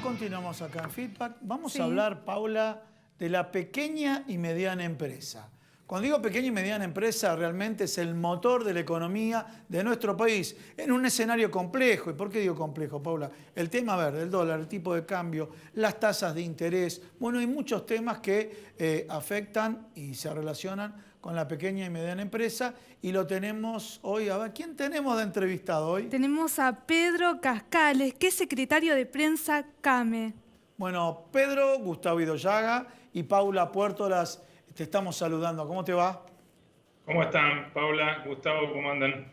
Continuamos acá en Feedback. Vamos Sí. a hablar, Paula, de la pequeña y mediana empresa. Cuando digo pequeña y mediana empresa, realmente es el motor de la economía de nuestro país, en un escenario complejo. ¿Y por qué digo complejo, Paula? El tema verde, el dólar, el tipo de cambio, las tasas de interés. Bueno, hay muchos temas que afectan y se relacionan con la pequeña y mediana empresa. Y lo tenemos hoy. A ver, ¿quién tenemos de entrevistado hoy? Tenemos a Pedro Cascales, que es secretario de prensa CAME. Bueno, Pedro, Gustavo Idoyaga y Paula Puertolas, te estamos saludando. ¿Cómo te va? ¿Cómo están, Paula, Gustavo? ¿Cómo andan?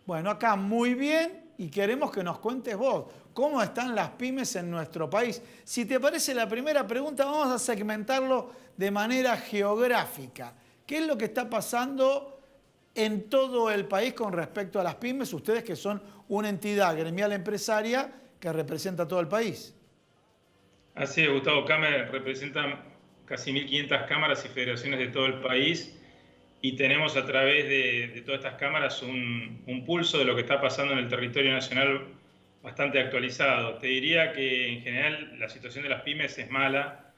Bueno, acá muy bien y queremos que nos cuentes vos cómo están las pymes en nuestro país. Si te parece la primera pregunta, vamos a segmentarlo de manera geográfica. ¿Qué es lo que está pasando en todo el país con respecto a las pymes? Ustedes que son una entidad gremial empresaria que representa a todo el país. Así es, Gustavo. CAME representa casi 1.500 cámaras y federaciones de todo el país y tenemos a través de todas estas cámaras un pulso de lo que está pasando en el territorio nacional bastante actualizado. Te diría que en general la situación de las pymes es mala.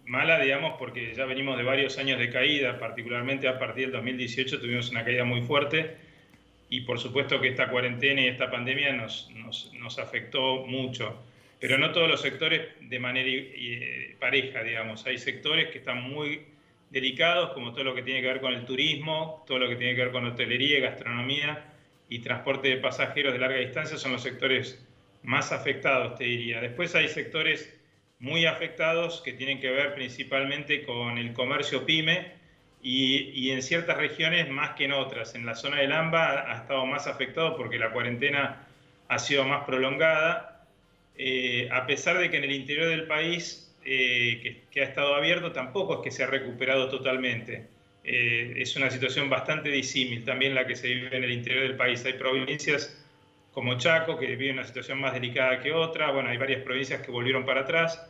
Mala, digamos, porque ya venimos de varios años de caída, particularmente a partir del 2018 tuvimos una caída muy fuerte y por supuesto que esta cuarentena y esta pandemia nos afectó mucho. Pero no todos los sectores de manera pareja, digamos. Hay sectores que están muy delicados, como todo lo que tiene que ver con el turismo, todo lo que tiene que ver con hotelería, gastronomía y transporte de pasajeros de larga distancia son los sectores más afectados, te diría. Después hay sectores muy afectados que tienen que ver principalmente con el comercio pyme y en ciertas regiones más que en otras. En la zona del AMBA ha estado más afectado porque la cuarentena ha sido más prolongada. A pesar de que en el interior del país, que ha estado abierto, tampoco es que se ha recuperado totalmente. Es una situación bastante disímil también la que se vive en el interior del país. Hay provincias como Chaco, que viven una situación más delicada que otra. Bueno, hay varias provincias que volvieron para atrás.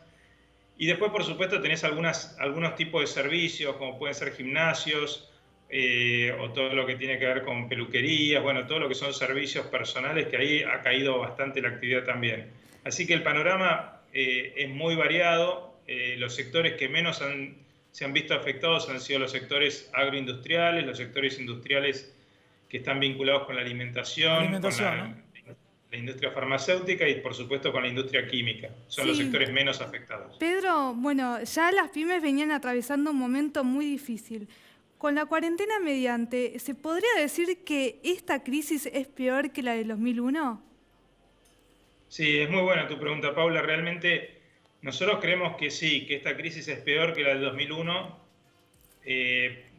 Y después, por supuesto, tenés algunos tipos de servicios, como pueden ser gimnasios, o todo lo que tiene que ver con peluquerías, bueno, todo lo que son servicios personales, que ahí ha caído bastante la actividad también. Así que el panorama es muy variado. Los sectores que menos se han visto afectados han sido los sectores agroindustriales, los sectores industriales que están vinculados con la alimentación, con la industria farmacéutica y por supuesto con la industria química. Son los sectores menos afectados. Pedro, bueno, ya las pymes venían atravesando un momento muy difícil. Con la cuarentena mediante, ¿se podría decir que esta crisis es peor que la del 2001? Sí, es muy buena tu pregunta, Paula. Realmente nosotros creemos que sí, que esta crisis es peor que la del 2001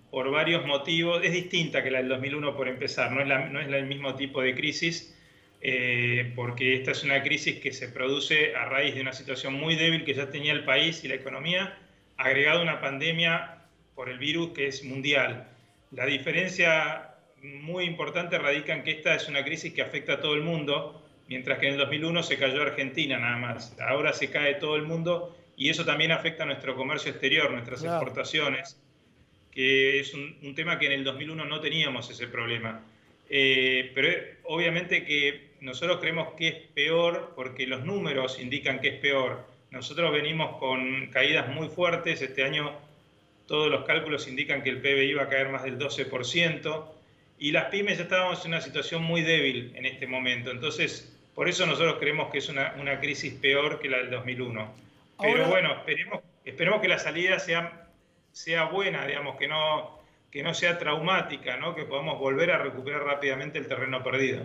por varios motivos. Es distinta que la del 2001 por empezar, no es el mismo tipo de crisis, porque esta es una crisis que se produce a raíz de una situación muy débil que ya tenía el país y la economía, agregado a una pandemia por el virus que es mundial. La diferencia muy importante radica en que esta es una crisis que afecta a todo el mundo, mientras que en el 2001 se cayó Argentina nada más. Ahora se cae todo el mundo y eso también afecta a nuestro comercio exterior, nuestras exportaciones, que es un tema que en el 2001 no teníamos ese problema. Pero obviamente que nosotros creemos que es peor porque los números indican que es peor. Nosotros venimos con caídas muy fuertes. Este año todos los cálculos indican que el PBI va a caer más del 12%. Y las pymes ya estábamos en una situación muy débil en este momento. Entonces, por eso nosotros creemos que es una crisis peor que la del 2001. Pero bueno, esperemos que la salida sea buena, digamos, que no sea traumática, ¿no? Que podamos volver a recuperar rápidamente el terreno perdido.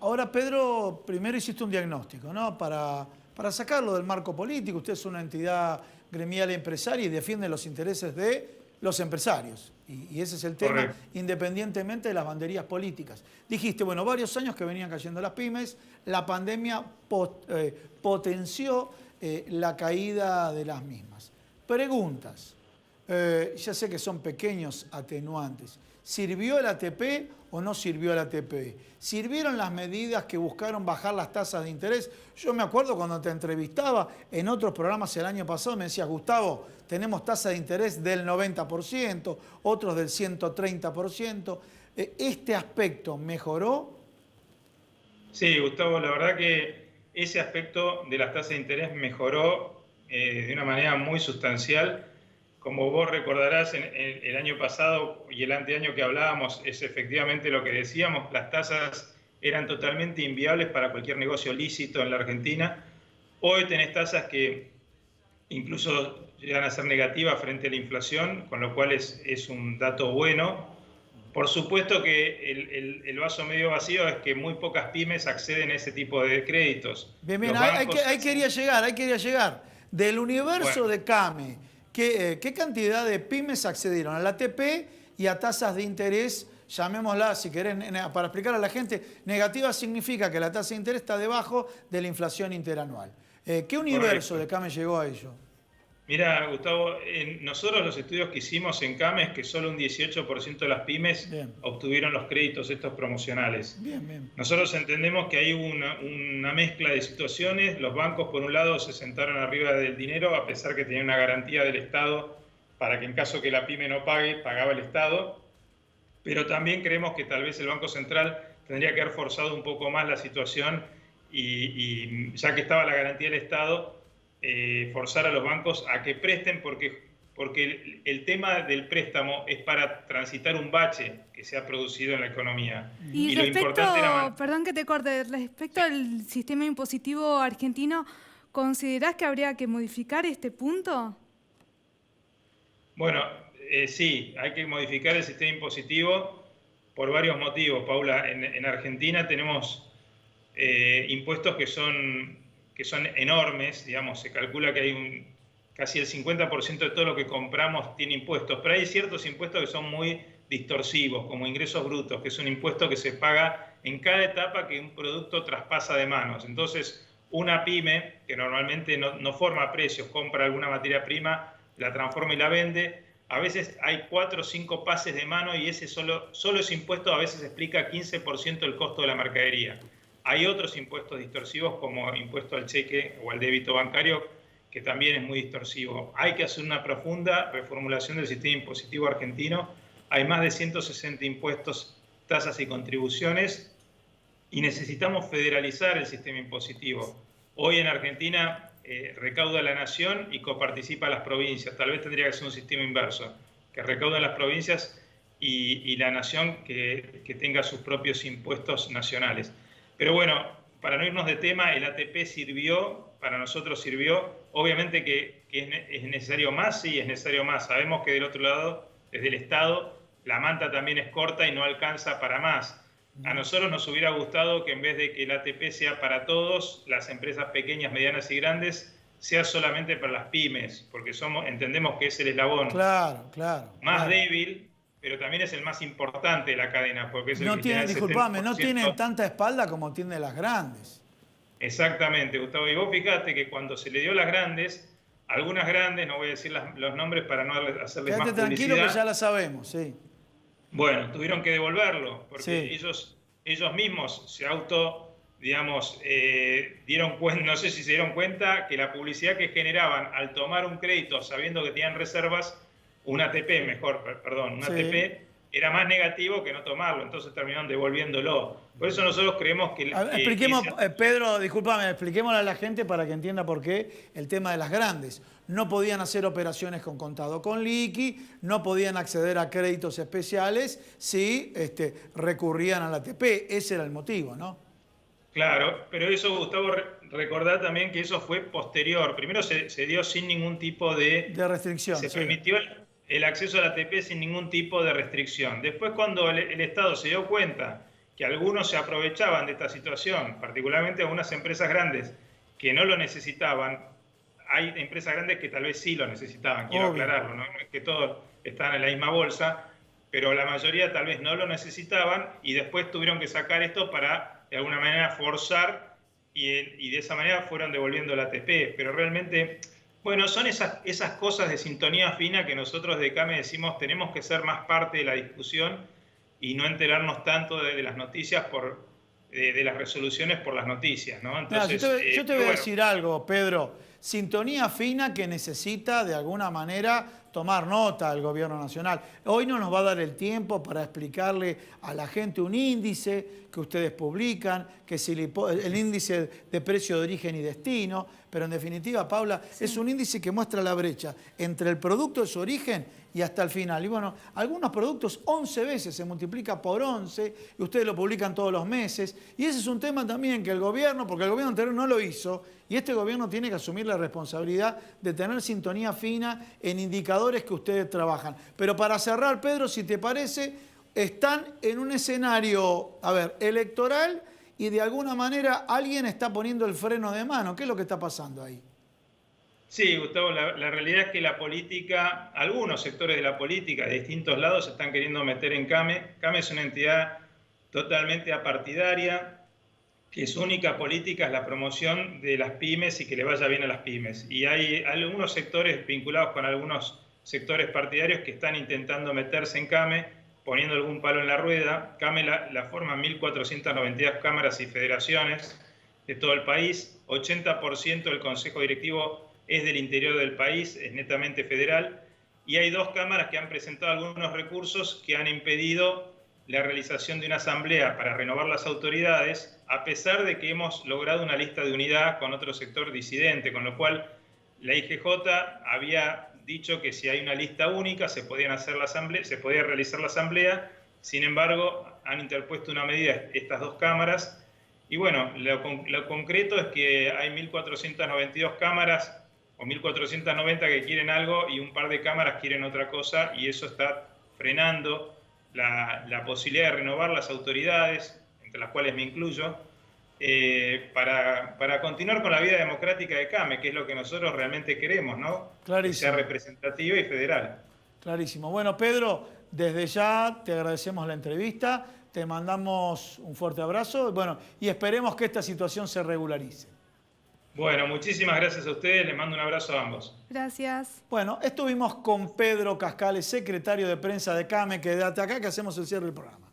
Ahora, Pedro, primero hiciste un diagnóstico, ¿no? Para sacarlo del marco político. Usted es una entidad gremial empresaria y defiende los intereses de los empresarios. Y ese es el tema, correcto, independientemente de las banderías políticas. Dijiste, bueno, varios años que venían cayendo las pymes, la pandemia potenció la caída de las mismas. Preguntas. Ya sé que son pequeños atenuantes. ¿Sirvió el ATP o no sirvió el ATP? ¿Sirvieron las medidas que buscaron bajar las tasas de interés? Yo me acuerdo cuando te entrevistaba en otros programas el año pasado, me decías, Gustavo, tenemos tasa de interés del 90%, otros del 130%. ¿Este aspecto mejoró? Sí, Gustavo, la verdad que ese aspecto de las tasas de interés mejoró de una manera muy sustancial. Como vos recordarás, el año pasado y el anteaño que hablábamos, es efectivamente lo que decíamos, las tasas eran totalmente inviables para cualquier negocio lícito en la Argentina. Hoy tenés tasas que incluso llegan a ser negativas frente a la inflación, con lo cual es un dato bueno. Por supuesto que el vaso medio vacío es que muy pocas pymes acceden a ese tipo de créditos. Bien, ahí quería llegar. Del universo de CAME, ¿qué cantidad de pymes accedieron al ATP y a tasas de interés, llamémosla, si querés, para explicar a la gente, negativa significa que la tasa de interés está debajo de la inflación interanual? ¿Qué universo de CAME llegó a ello? Mira, Gustavo, nosotros los estudios que hicimos en CAME es que solo un 18% de las pymes obtuvieron los créditos estos promocionales. Bien. Nosotros entendemos que hay una mezcla de situaciones. Los bancos, por un lado, se sentaron arriba del dinero, a pesar que tenían una garantía del Estado para que en caso que la pyme no pague, pagaba el Estado. Pero también creemos que tal vez el Banco Central tendría que haber forzado un poco más la situación y ya que estaba la garantía del Estado, forzar a los bancos a que presten porque el tema del préstamo es para transitar un bache que se ha producido en la economía. Y lo respecto, importante era... perdón que te corte, respecto al sistema impositivo argentino, ¿considerás que habría que modificar este punto? Bueno, sí, hay que modificar el sistema impositivo por varios motivos, Paula. En Argentina tenemos impuestos que son enormes, digamos, se calcula que hay casi el 50% de todo lo que compramos tiene impuestos, pero hay ciertos impuestos que son muy distorsivos, como ingresos brutos, que es un impuesto que se paga en cada etapa que un producto traspasa de manos. Entonces, una pyme, que normalmente no forma precios, compra alguna materia prima, la transforma y la vende, a veces hay 4 o 5 pases de mano y solo ese impuesto a veces explica 15% del costo de la mercadería. Hay otros impuestos distorsivos como impuesto al cheque o al débito bancario, que también es muy distorsivo. Hay que hacer una profunda reformulación del sistema impositivo argentino. Hay más de 160 impuestos, tasas y contribuciones y necesitamos federalizar el sistema impositivo. Hoy en Argentina recauda la nación y coparticipa las provincias. Tal vez tendría que ser un sistema inverso, que recauda las provincias y la nación que tenga sus propios impuestos nacionales. Pero bueno, para no irnos de tema, el ATP sirvió, para nosotros sirvió. Obviamente que es necesario más, sí, es necesario más. Sabemos que del otro lado, desde el Estado, la manta también es corta y no alcanza para más. A nosotros nos hubiera gustado que en vez de que el ATP sea para todos, las empresas pequeñas, medianas y grandes, sea solamente para las pymes, porque entendemos que es el eslabón más débil, pero también es el más importante de la cadena, porque es el que tiene el 70%. No tienen tanta espalda como tienen las grandes. Exactamente, Gustavo. Y vos fijate que cuando se le dio a las grandes, algunas grandes, no voy a decir los nombres para no hacerles más publicidad. Quédate tranquilo que ya la sabemos, sí. Bueno, tuvieron que devolverlo, porque ellos mismos se dieron cuenta, no sé si se dieron cuenta, que la publicidad que generaban al tomar un crédito sabiendo que tenían reservas, un ATP era más negativo que no tomarlo, entonces terminaron devolviéndolo. Por eso nosotros creemos que... Pedro, discúlpame, expliquémosle a la gente para que entienda por qué el tema de las grandes. No podían hacer operaciones con contado con liqui, no podían acceder a créditos especiales si recurrían al ATP. Ese era el motivo, ¿no? Claro, pero eso, Gustavo, recordar también que eso fue posterior. Primero se dio sin ningún tipo de restricción. Se permitió el acceso al ATP sin ningún tipo de restricción. Después, cuando el Estado se dio cuenta que algunos se aprovechaban de esta situación, particularmente algunas empresas grandes que no lo necesitaban, hay empresas grandes que tal vez sí lo necesitaban, quiero aclararlo, no es que todos están en la misma bolsa, pero la mayoría tal vez no lo necesitaban y después tuvieron que sacar esto para, de alguna manera, forzar y de esa manera fueron devolviendo el ATP. Pero realmente, bueno, son esas cosas de sintonía fina que nosotros de CAME decimos tenemos que ser más parte de la discusión y no enterarnos tanto de las noticias de las resoluciones por las noticias, ¿no? Entonces, yo te voy a decir algo, Pedro. Sintonía fina que necesita de alguna manera tomar nota al gobierno nacional. Hoy no nos va a dar el tiempo para explicarle a la gente un índice que ustedes publican, que es el índice de precio de origen y destino, pero en definitiva, Paula, es un índice que muestra la brecha entre el producto de su origen y hasta el final. Y bueno, algunos productos 11 veces se multiplica por 11 y ustedes lo publican todos los meses. Y ese es un tema también que el gobierno, porque el gobierno anterior no lo hizo, y este gobierno tiene que asumir la responsabilidad de tener sintonía fina en indicadores que ustedes trabajan. Pero para cerrar, Pedro, si te parece, están en un escenario, electoral y de alguna manera alguien está poniendo el freno de mano. ¿Qué es lo que está pasando ahí? Sí, Gustavo, la realidad es que la política, algunos sectores de la política de distintos lados se están queriendo meter en CAME. CAME es una entidad totalmente apartidaria, que su única política es la promoción de las pymes y que le vaya bien a las pymes. Y hay algunos sectores vinculados con algunos sectores partidarios que están intentando meterse en CAME, poniendo algún palo en la rueda. CAME la forman 1.492 cámaras y federaciones de todo el país. 80% del consejo directivo es del interior del país, es netamente federal, y hay 2 cámaras que han presentado algunos recursos que han impedido la realización de una asamblea para renovar las autoridades, a pesar de que hemos logrado una lista de unidad con otro sector disidente, con lo cual la IGJ había dicho que si hay una lista única se podía realizar la asamblea. Sin embargo, han interpuesto una medida estas 2 cámaras, y bueno, lo concreto es que hay 1.492 cámaras o 1.490 que quieren algo y un par de cámaras quieren otra cosa, y eso está frenando la posibilidad de renovar las autoridades, entre las cuales me incluyo, para continuar con la vida democrática de CAME, que es lo que nosotros realmente queremos, ¿no? Clarísimo. Que sea representativa y federal. Clarísimo. Bueno, Pedro, desde ya te agradecemos la entrevista, te mandamos un fuerte abrazo, bueno, y esperemos que esta situación se regularice. Bueno, muchísimas gracias a ustedes, les mando un abrazo a ambos. Gracias. Bueno, estuvimos con Pedro Cascales, secretario de prensa de CAME, que desde acá que hacemos el cierre del programa.